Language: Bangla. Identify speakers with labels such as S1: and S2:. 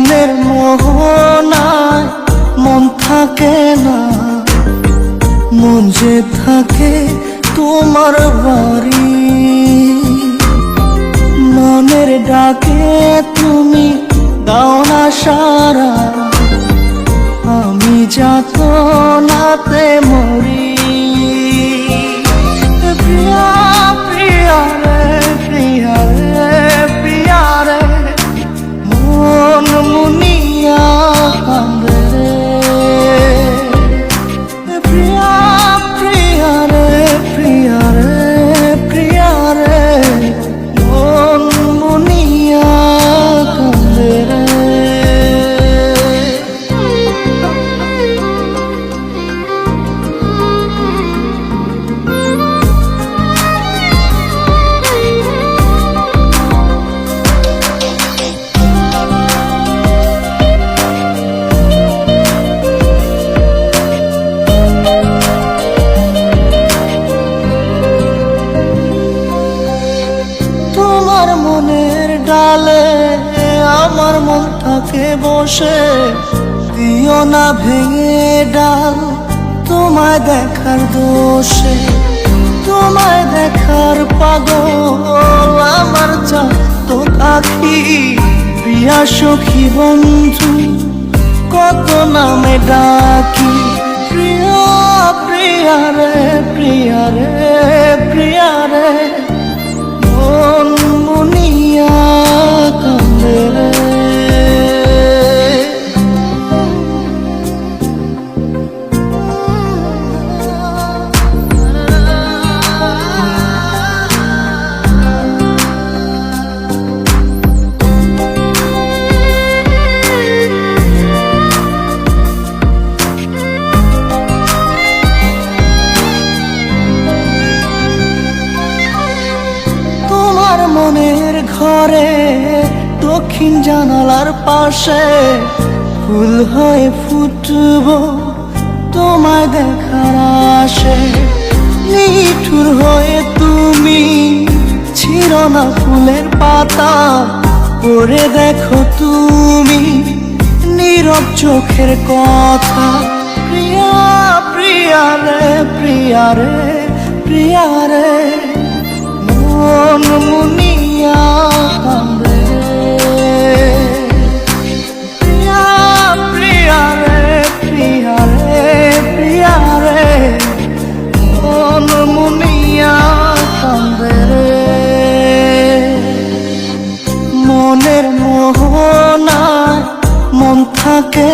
S1: মনের মোহনায় মন থাকে না, মন যে থাকে তোমার বাড়ি। মনের ডাকে তুমি দাও না সারা, আমি যাতনাতে মরি। প্রিয়া প্রিয়া রে, প্রিয়া রে, প্রিয়া রে, মন মুনিয়া কান্দে রে। প্রিয়া প্রিয়া রে, প্রিয়া রে, প্রিয়া রে, মন মুনিয়া কান্দে রে। তোমার মনের ডালে আমার মন থাকে বসে, দিও না ভেঙে ডাল তোমায় দেখার দোষে। তোমায় দেখার পাগল আমার চাঁদ আখি, প্রিয়া সখী বন্ধু কত নামে ডাকি। প্রিয়া প্রিয়া রে, প্রিয়া রে, প্রিয়া রে, মন মুনিয়া কান্দে রে। মনের ঘরে দক্ষিণ জানালার পাশে ফুল হয়ে ফুটব তোমায় দেখার আশে। নিঠুর হয়ে তুমি ছিঁড়ো না ফুলের পাতা, পড়ে দেখো তুমি নীরব চোখের কথা। প্রিয়া প্রিয়া রে, প্রিয়া রে, প্রিয়া রে, মন মুনিয়া কান্দে। প্রিয়া প্রিয়া রে, প্রিয়া রে, প্রিয়া রে, মন মুনিয়া কান্দে রে। মনের মোহনায় মন থাকে